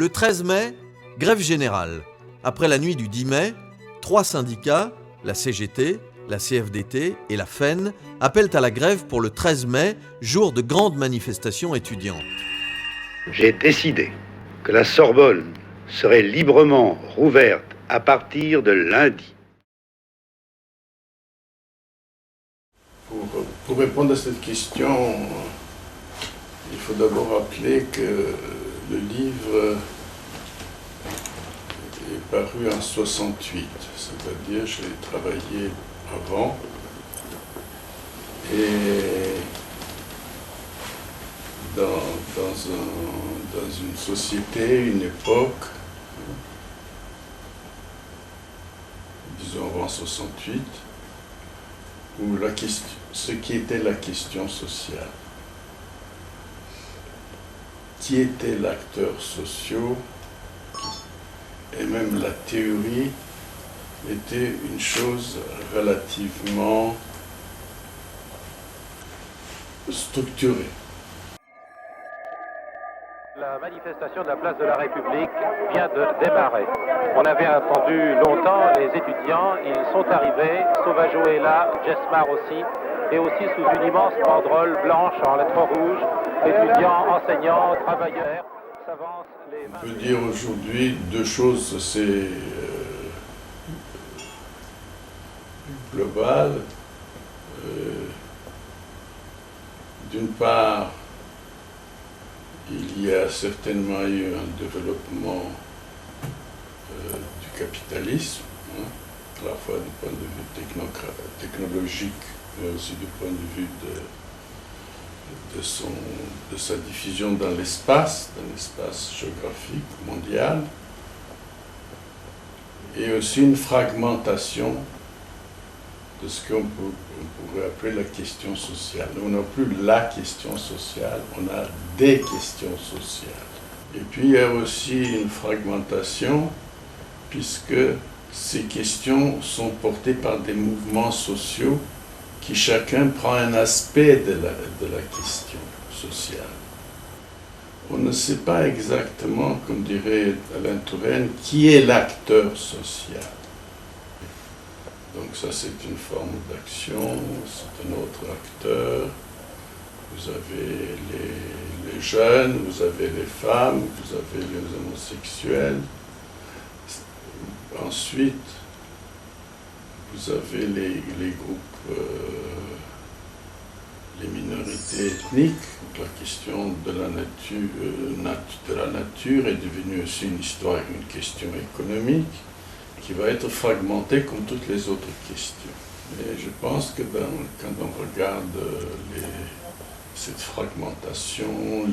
Le 13 mai, grève générale. Après la nuit du 10 mai, 3 syndicats, la CGT, la CFDT et la FEN, appellent à la grève pour le 13 mai, jour de grande manifestation étudiante. J'ai décidé que la Sorbonne serait librement rouverte à partir de lundi. Pour répondre à cette question, il faut d'abord rappeler que le livre est paru en 68, c'est-à-dire je l'ai travaillé avant. Et dans une société, une époque, disons avant 68, où ce qui était la question sociale, qui était l'acteur social, et même la théorie était une chose relativement structurée. La manifestation de la place de la République vient de démarrer. On avait attendu longtemps les étudiants, ils sont arrivés, Sauvageau est là, Jesmar aussi, et aussi sous une immense banderole blanche en lettres rouges, étudiants, enseignants, travailleurs, s'avancent les mains... On peut dire aujourd'hui deux choses, c'est global. D'une part, il y a certainement eu un développement du capitalisme, à la fois du point de vue technologique, mais aussi du point de vue de sa diffusion dans l'espace géographique mondial, et aussi une fragmentation de ce qu'on pourrait appeler la question sociale. On n'a plus la question sociale, on a des questions sociales. Et puis il y a aussi une fragmentation, puisque ces questions sont portées par des mouvements sociaux qui chacun prend un aspect de la question sociale. On ne sait pas exactement, comme dirait Alain Touraine, qui est l'acteur social. Donc ça, c'est une forme d'action, c'est un autre acteur. Vous avez les jeunes, vous avez les femmes, vous avez les homosexuels. Ensuite, vous avez les groupes, les minorités ethniques. La question de la nature est devenue aussi une histoire, une question économique, qui va être fragmentée comme toutes les autres questions. Et je pense que quand on regarde cette fragmentation,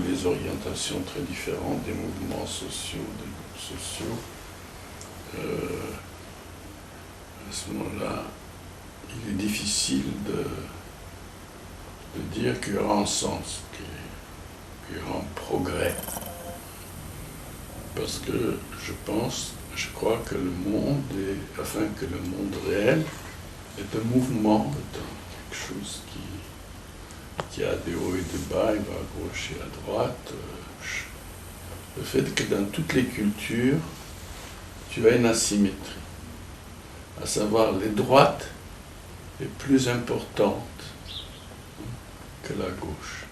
les orientations très différentes des mouvements sociaux, des groupes sociaux, à ce moment-là, il est difficile de dire qu'il y aura un sens, qu'il y aura un progrès. Parce que je crois que le monde que le monde réel est un mouvement, est quelque chose qui a des hauts et des bas, il va à gauche et à droite. Le fait que dans toutes les cultures, tu as une asymétrie, à savoir les droites est plus importante que la gauche.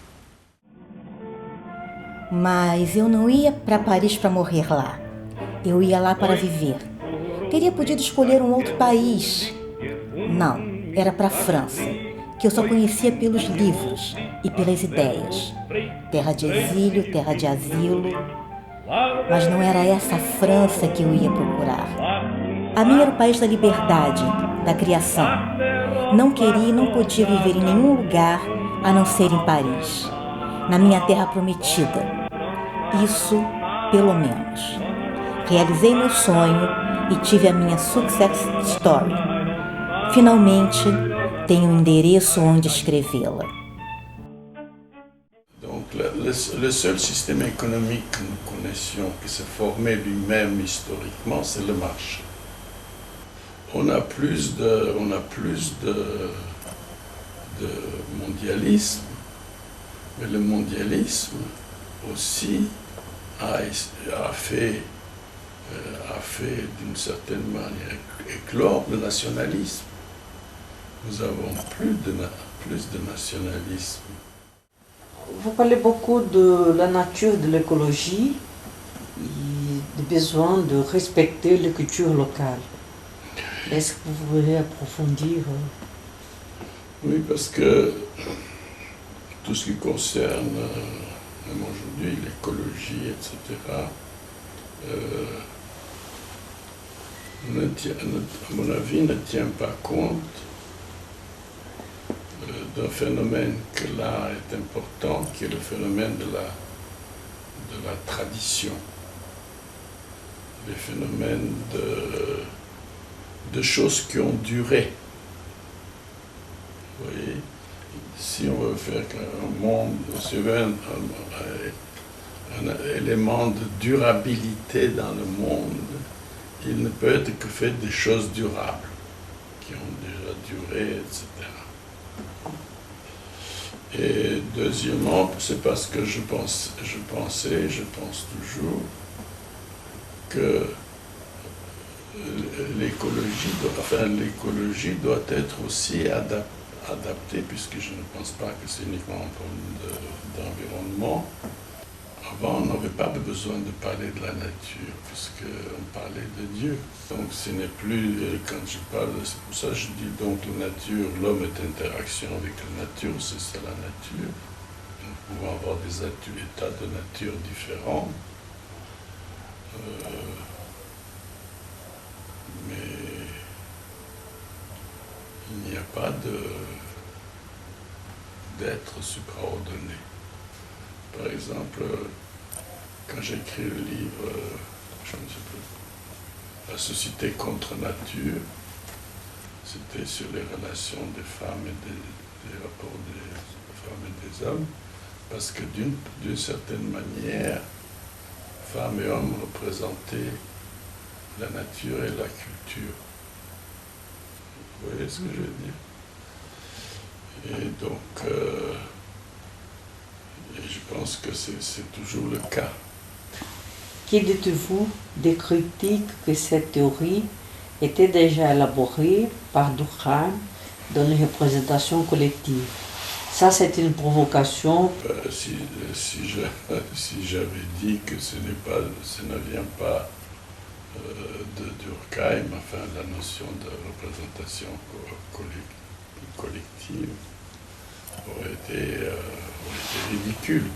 Mas eu não ia para Paris para morrer lá. Eu ia lá para viver. Teria podido escolher um outro país. Não, era para a França, que eu só conhecia pelos livros e pelas ideias. Terra de exílio, terra de asilo. Mas não era essa a França que eu ia procurar. A minha era o país da liberdade, da criação. Não queria e não podia viver em nenhum lugar a não ser em Paris, na minha terra prometida. Isso, pelo menos. Realizei meu sonho e tive a minha success story. Finalmente, tenho um endereço onde escrevê-la. Donc, le seul système économique que nous connaissions qui s'est formé lui-même historiquement, c'est le marché. On a plus de mondialisme, mais le mondialisme aussi a fait d'une certaine manière éclore le nationalisme. Nous avons plus de nationalisme. Vous parlez beaucoup de la nature de l'écologie et du besoin de respecter les cultures locales. Est-ce que vous voulez approfondir? Oui, parce que tout ce qui concerne, même aujourd'hui, l'écologie, etc., à mon avis, ne tient pas compte d'un phénomène que là est important, qui est le phénomène de la tradition, les phénomènes de choses qui ont duré. Vous voyez, si on veut faire un monde, si on veut un élément de durabilité dans le monde, il ne peut être que fait des choses durables, qui ont déjà duré, etc. Et deuxièmement, c'est parce que je pense toujours que l'écologie doit être aussi adaptée, puisque je ne pense pas que c'est uniquement un problème d'environnement. Avant, on n'avait pas besoin de parler de la nature, puisqu'on parlait de Dieu. Donc ce n'est plus, quand je parle, c'est pour ça que je dis donc la nature, l'homme est interaction avec la nature, c'est ça la nature. Nous pouvons avoir des états de nature différents. Mais il n'y a pas d'être supraordonné. Par exemple, quand j'ai écrit le livre, je ne sais plus, La société contre nature, c'était sur les relations des femmes et des rapports des femmes et des hommes, parce que d'une certaine manière, femmes et hommes représentaient la nature et la culture. Vous voyez ce que je veux dire? Et donc, et je pense que c'est toujours le cas. Que dites-vous des critiques que cette théorie était déjà élaborée par Durkheim dans les représentations collectives? Ça, c'est une provocation. Si j'avais dit que ça ne vient pas de Durkheim, enfin la notion de représentation collective aurait été ridicule.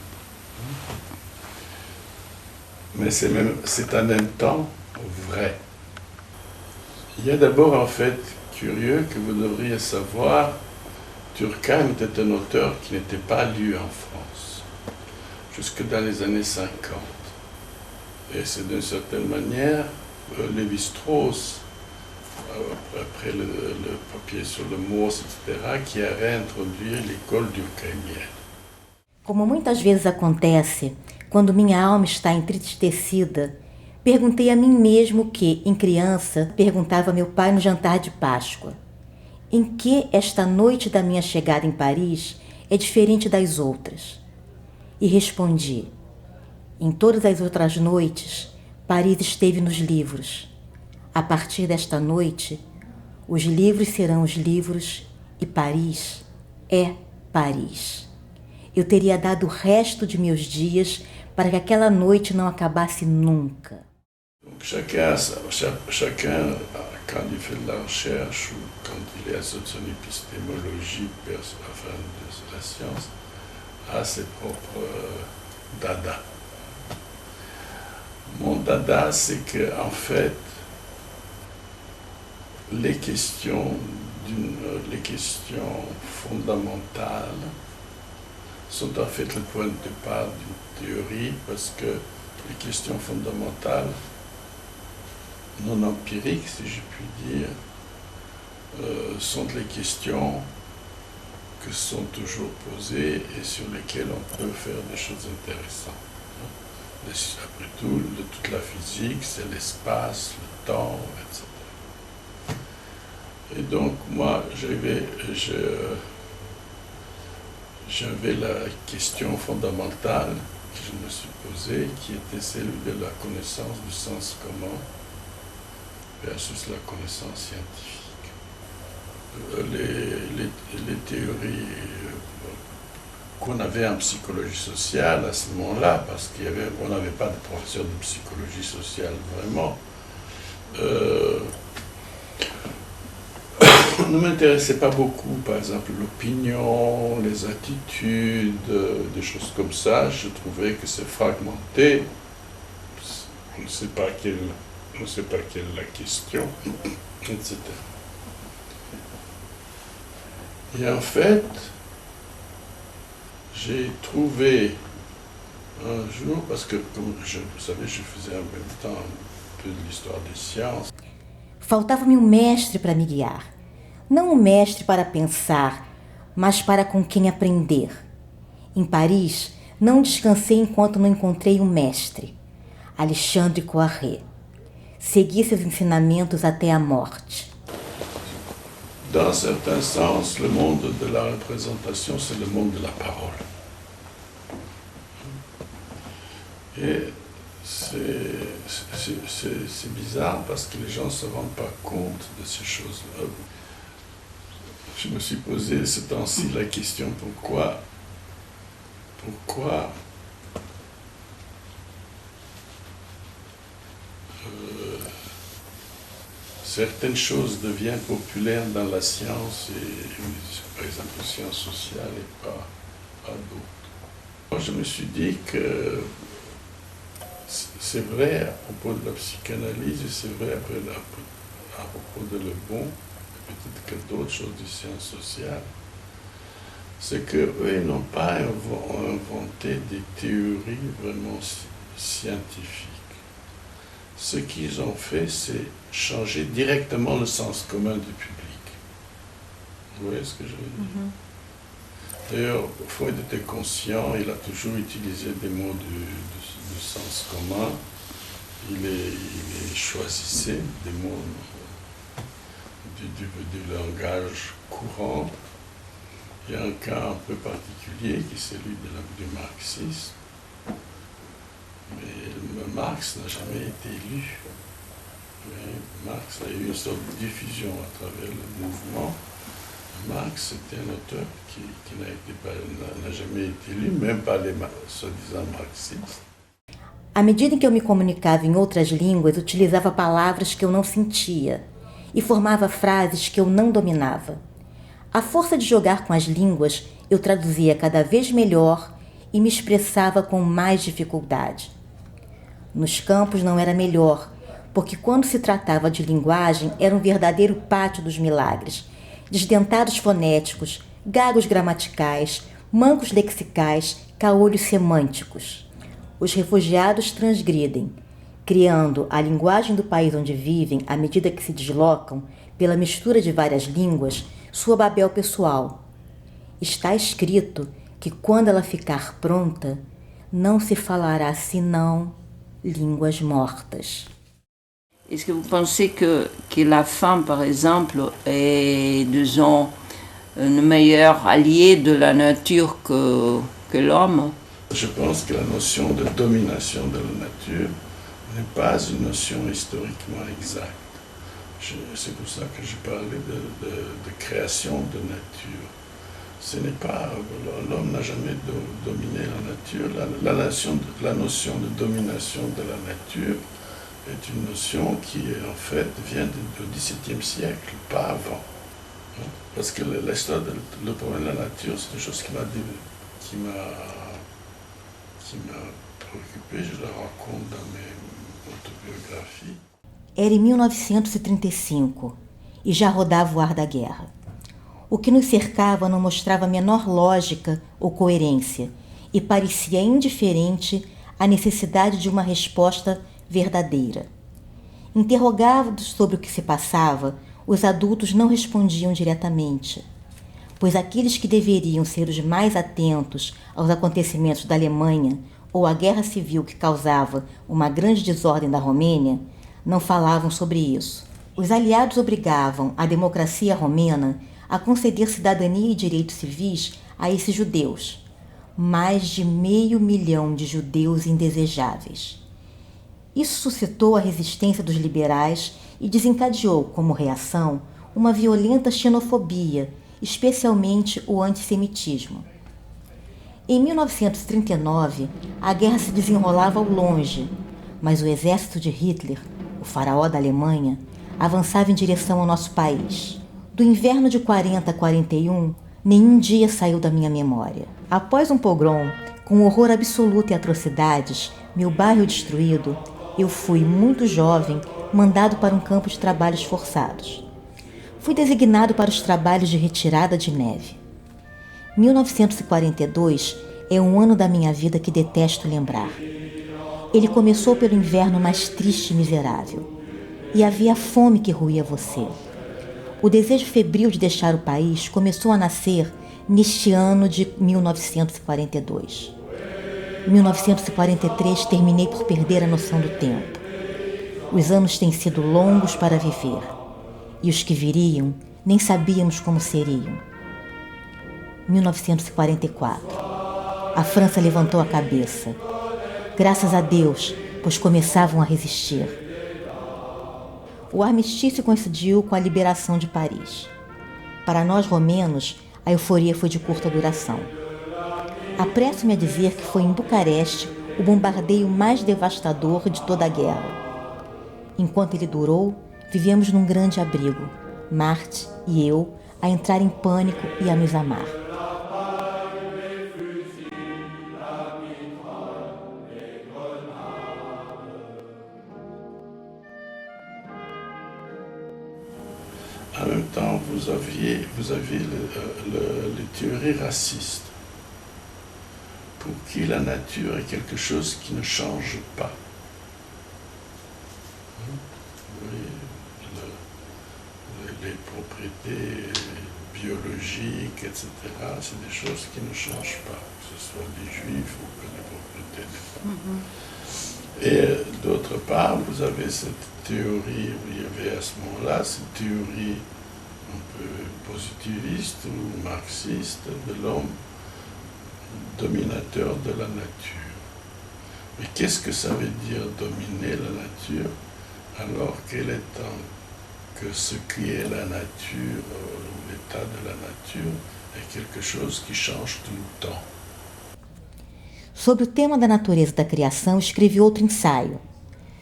Mais c'est en même temps vrai. Il y a d'abord en fait curieux que vous devriez savoir, Durkheim était un auteur qui n'était pas lu en France, jusque dans les années 50. Et c'est d'une certaine manière Lévi-Strauss, après le papier sur le Mauss, etc., qui a réintroduit l'école durkheimienne. Como muitas vezes acontece, quando minha alma está entristecida, perguntei a mim mesmo que, em criança, perguntava a meu pai no jantar de Páscoa: em que esta noite da minha chegada em Paris é diferente das outras? E respondi: em todas as outras noites, Paris esteve nos livros. A partir desta noite, os livros serão os livros e Paris é Paris. Eu teria dado o resto de meus dias para que aquela noite não acabasse nunca. Donc chacun, quand il fait de la recherche ou quand il est à son épistémologie, enfin de la science, a ses propres dada. Mon dada, c'est que en fait, les questions fondamentales sont en fait le point de départ d'une théorie, parce que les questions fondamentales, non empiriques, si je puis dire, sont les questions que sont toujours posées et sur lesquelles on peut faire des choses intéressantes. Après tout, toute la physique, c'est l'espace, le temps, etc. Et donc, moi, j'avais la question fondamentale que je me suis posée, qui était celle de la connaissance du sens commun versus la connaissance scientifique. Les théories qu'on avait en psychologie sociale à ce moment-là, parce qu'on n'avait pas de professeur de psychologie sociale vraiment, ne m'intéressait pas beaucoup, par exemple l'opinion, les attitudes, des choses comme ça. Je trouvais que c'est fragmenté, on ne sait pas quelle est la question, etc. Et en fait, j'ai trouvé un jour, parce que comme vous savez, je faisais en même temps un peu de l'histoire des sciences. Faltava-me um mestre para me guiar. Não um mestre para pensar, mas para com quem aprender. Em Paris, não descansei enquanto não encontrei um mestre, Alexandre Koiré. Segui seus ensinamentos até a morte. Dans un certain sens, le monde de la représentation, c'est le monde de la parole. Et c'est bizarre parce que les gens ne se rendent pas compte de ces choses-là. Je me suis posé ce temps-ci la question pourquoi certaines choses deviennent populaires dans la science, et par exemple les sciences sociales et pas d'autres. Je me suis dit que c'est vrai à propos de la psychanalyse et c'est vrai à propos de Le Bon, et peut-être que d'autres choses des sciences sociales, c'est qu'eux n'ont pas inventé des théories vraiment scientifiques. Ce qu'ils ont fait, c'est changer directement le sens commun du public. Vous voyez ce que je veux dire? D'ailleurs, Freud était conscient, il a toujours utilisé des mots du sens commun. Il choisissait des mots du langage courant. Il y a un cas un peu particulier qui est celui du marxisme. Mais Marx n'a jamais été lu. Mais Marx a eu une sorte de diffusion à travers le mouvement. Marx était un auteur qui n'a jamais été lu, même par les soi-disant marxistes. À medida em que eu me comunicava em outras línguas, utilizava palavras que eu não sentia e formava frases que eu não dominava. À força de jogar com as línguas, eu traduzia cada vez melhor e me expressava com mais dificuldade. Nos campos não era melhor, porque quando se tratava de linguagem era um verdadeiro pátio dos milagres. Desdentados fonéticos, gagos gramaticais, mancos lexicais, caolhos semânticos. Os refugiados transgridem, criando a linguagem do país onde vivem à medida que se deslocam, pela mistura de várias línguas, sua Babel pessoal. Está escrito que quando ela ficar pronta, não se falará senão línguas mortas. Est-ce que vous pensez que la femme, par exemple, est, disons, une meilleure alliée de la nature que l'homme? Je pense que la notion de domination de la nature n'est pas une notion historiquement exacte. C'est pour ça que je parlais de création de nature. Ce n'est pas, l'homme n'a jamais dominé la nature. La notion de domination de la nature est une notion qui, en fait, vient du XVIIe siècle, pas avant. Parce que l'histoire le problème de la nature, c'est une chose qui m'a préoccupé, je la raconte dans mes autobiographies. Era em 1935 e já rodava o ar da guerra. O que nos cercava não mostrava a menor lógica ou coerência e parecia indiferente à necessidade de uma resposta verdadeira. Interrogados sobre o que se passava, os adultos não respondiam diretamente, pois aqueles que deveriam ser os mais atentos aos acontecimentos da Alemanha ou à guerra civil que causava uma grande desordem na Romênia, não falavam sobre isso. Os aliados obrigavam a democracia romena a conceder cidadania e direitos civis a esses judeus, mais de 500 mil de judeus indesejáveis. Isso suscitou a resistência dos liberais e desencadeou, como reação, uma violenta xenofobia, especialmente o antissemitismo. Em 1939, a guerra se desenrolava ao longe, mas o exército de Hitler, o faraó da Alemanha, avançava em direção ao nosso país. Do inverno de 40 a 41, nenhum dia saiu da minha memória. Após um pogrom, com horror absoluto e atrocidades, meu bairro destruído, eu fui, muito jovem, mandado para um campo de trabalhos forçados. Fui designado para os trabalhos de retirada de neve. 1942 é um ano da minha vida que detesto lembrar. Ele começou pelo inverno mais triste e miserável. E havia a fome que roía você. O desejo febril de deixar o país começou a nascer neste ano de 1942. Em 1943 terminei por perder a noção do tempo. Os anos têm sido longos para viver. E os que viriam nem sabíamos como seriam. 1944. A França levantou a cabeça. Graças a Deus, pois começavam a resistir. O armistício coincidiu com a liberação de Paris. Para nós romenos, a euforia foi de curta duração. Apresso-me a dizer que foi em Bucareste o bombardeio mais devastador de toda a guerra. Enquanto ele durou, vivemos num grande abrigo, Marthe e eu, a entrar em pânico e a nos amar. En même temps, vous aviez les théories racistes, pour qui la nature est quelque chose qui ne change pas. Oui, les propriétés biologiques, etc., c'est des choses qui ne changent pas, que ce soit les juifs ou que les propriétés des femmes. Et d'autre part, vous avez cette théorie, il y avait à ce moment-là cette théorie un peu positiviste ou marxiste de l'homme dominateur de la nature. Mais qu'est-ce que ça veut dire dominer la nature alors qu'elle est que ce qui est la nature, l'état de la nature, est quelque chose qui change tout le temps. Sobre o tema da natureza da criação, escrevi outro ensaio.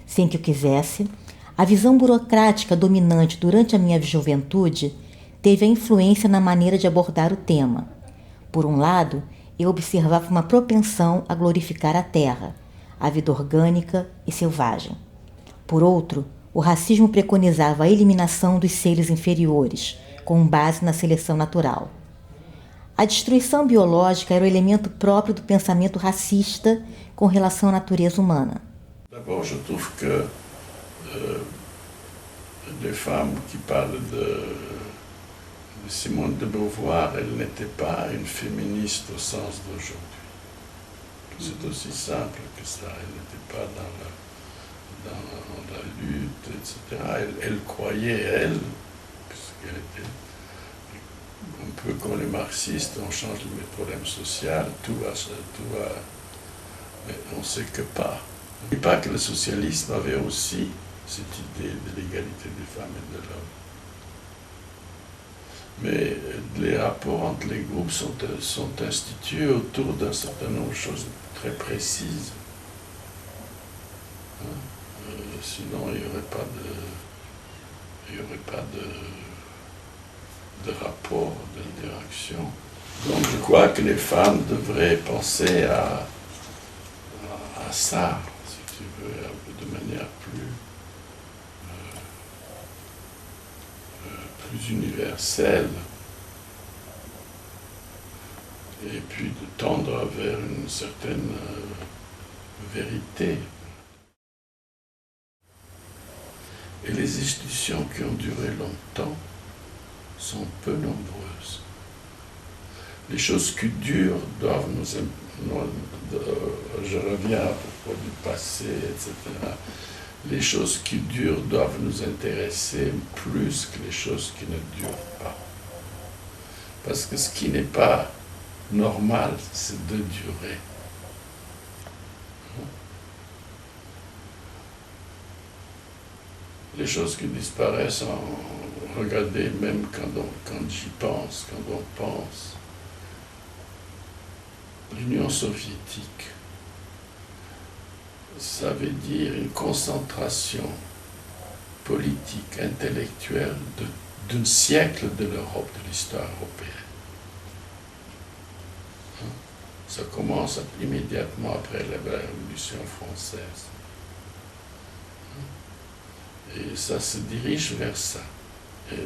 Sem que eu quisesse, a visão burocrática dominante durante a minha juventude teve a influência na maneira de abordar o tema. Por um lado, eu observava uma propensão a glorificar a terra, a vida orgânica e selvagem. Por outro, o racismo preconizava a eliminação dos seres inferiores, com base na seleção natural. A destruição biológica era o elemento próprio do pensamento racista com relação à natureza humana. D'abord, je trouve que les femmes qui parlent de Simone de Beauvoir, elle n'était pas une féministe au sens d'aujourd'hui. C'est aussi simple que ça. Elle n'était pas dans la lutte, etc. Elle croyait, elle, puisqu'elle était un peu comme les marxistes, on change les problèmes sociaux, mais on ne sait que pas. Je ne dis pas que le socialisme avait aussi cette idée de l'égalité des femmes et de l'homme. Mais les rapports entre les groupes sont institués autour d'un certain nombre de choses très précises. Sinon, il n'y aurait pas de rapport, d'interaction. Donc je crois que les femmes devraient penser à ça, si tu veux, de manière plus universelle, et puis de tendre vers une certaine vérité. Et les institutions qui ont duré longtemps sont peu nombreuses. Les choses qui durent doivent je reviens à propos du passé, etc. Les choses qui durent doivent nous intéresser plus que les choses qui ne durent pas. Parce que ce qui n'est pas normal, c'est de durer. Les choses qui disparaissent, regardez, même quand j'y pense, quand on pense, l'Union soviétique, ça veut dire une concentration politique, intellectuelle d'un siècle de l'Europe, de l'histoire européenne. Ça commence immédiatement après la Révolution française. Et ça se dirige vers ça. Et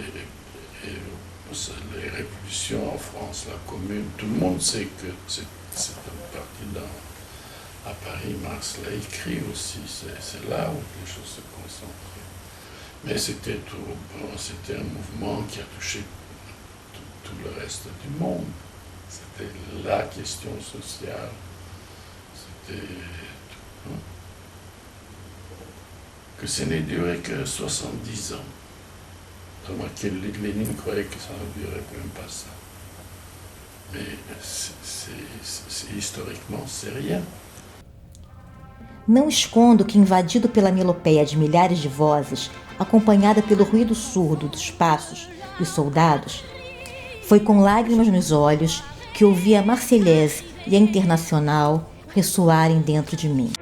les révolutions en France, la Commune, tout le monde sait que c'est un parti à Paris. Marx l'a écrit aussi, c'est là où les choses se concentraient. Mais c'était un mouvement qui a touché tout le reste du monde. C'était la question sociale. C'était... que ce n'est duré que 70 ans. Remarquez, Lénine croyait que ça ne durait même pas ça. Mais historiquement, c'est rien. Não escondo que, invadido pela melopéia de milhares de vozes, acompanhada pelo ruído surdo dos passos dos soldados, foi com lágrimas nos olhos que ouvi a Marseillaise e a Internacional ressoarem dentro de mim.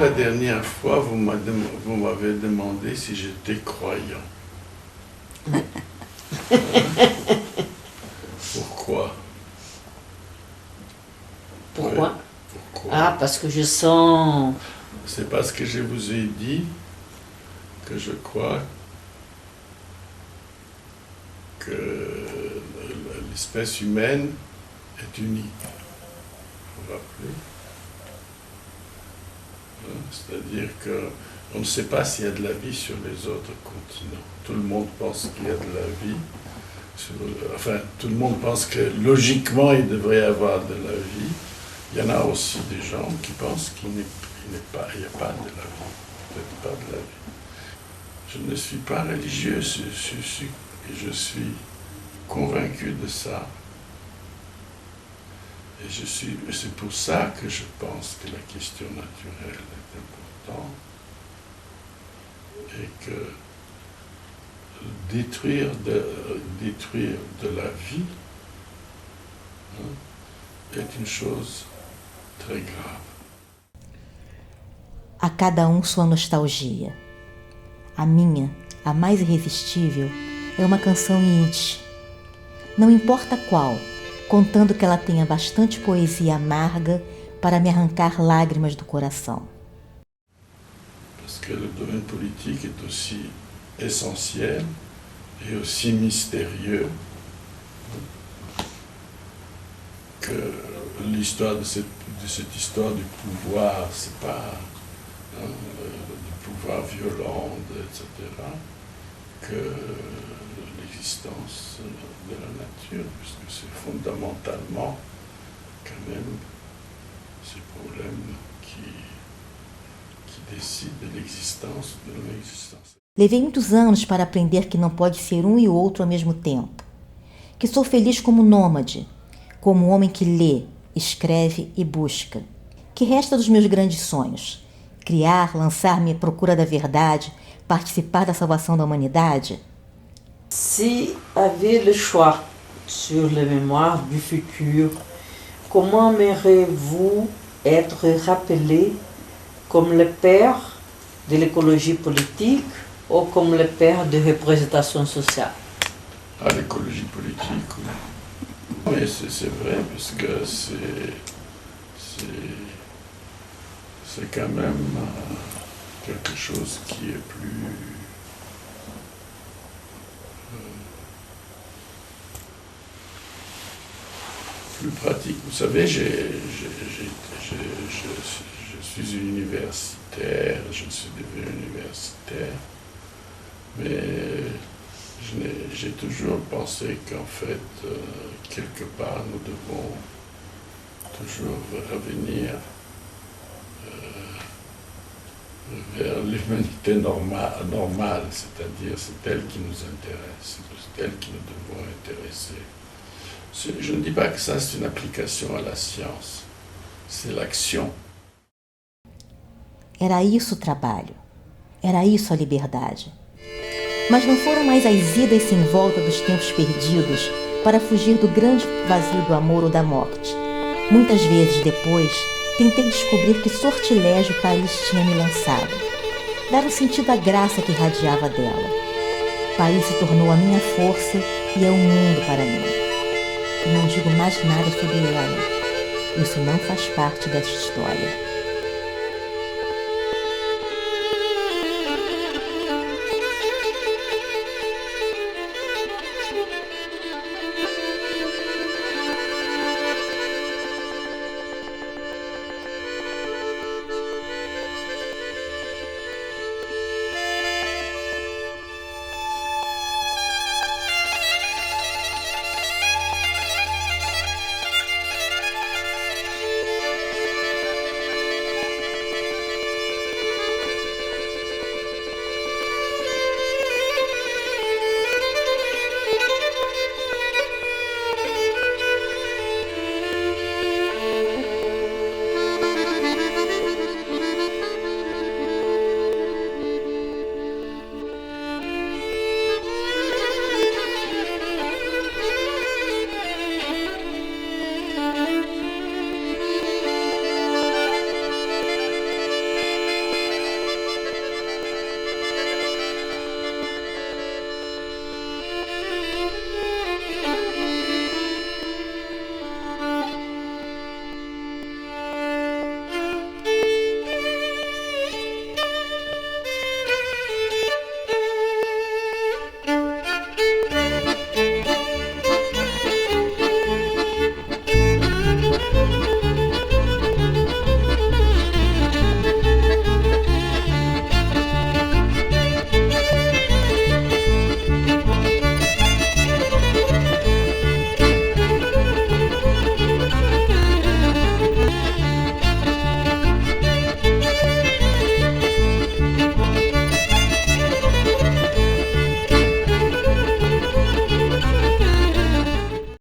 La dernière fois, vous m'avez demandé si j'étais croyant. Pourquoi? Pourquoi? Ouais, pourquoi? Ah, parce que je sens... C'est parce que je vous ai dit que je crois que l'espèce humaine est unique. Vous vous rappelez? C'est-à-dire qu'on ne sait pas s'il y a de la vie sur les autres continents. Tout le monde pense qu'il y a de la vie. Tout le monde pense que logiquement il devrait y avoir de la vie. Il y en a aussi des gens qui pensent qu'il n'y a pas de la vie. Peut-être pas de la vie. Je ne suis pas religieux, je suis convaincu de ça. Et c'est pour ça que je pense que la question naturelle est importante et que détruire de la vie est une chose très grave. A cada sua nostalgia. A minha, a mais irresistível, é uma canção em yiddish. Não importa qual, contando que ela tenha bastante poesia amarga para me arrancar lágrimas do coração. Parce que le domaine politique est aussi essentiel et aussi mystérieux que l'histoire de cette histoire du pouvoir, c'est pas du pouvoir violent, etc., que l'existence de la nature, puisque c'est fondamentalement quand même ces problèmes qui décident de l'existence ou de non-existence. Levei muitos anos para aprender que não pode ser um e outro ao mesmo tempo. Que sou feliz como nômade, como um homem que lê, escreve e busca. Que resta dos meus grandes sonhos? Criar, lançar-me à procura da verdade, participar da salvação da humanidade? Si avait le choix sur les mémoires du futur, comment aimeriez-vous être rappelé comme le père de l'écologie politique ou comme le père de représentation sociale? À l'écologie politique, oui. Mais c'est vrai, puisque c'est quand même quelque chose qui est plus pratique. Vous savez, je suis universitaire, je suis devenu universitaire, mais j'ai toujours pensé qu'en fait, quelque part, nous devons toujours revenir vers l'humanité normale, c'est-à-dire c'est elle qui nous intéresse, c'est elle qui nous devons intéresser. Je ne dis pas que ça c'est une application à la science, c'est l'action. Era isso o trabalho. Era isso a liberdade. Mas não foram mais as idas sem volta dos tempos perdidos para fugir do grande vazio do amor ou da morte. Muitas vezes depois, tentei descobrir que sortilégio Paris tinha me lançado. Dar um sentido à graça que irradiava dela. Paris se tornou a minha força e é um mundo para mim. E não digo mais nada sobre ela. Isso não faz parte dessa história.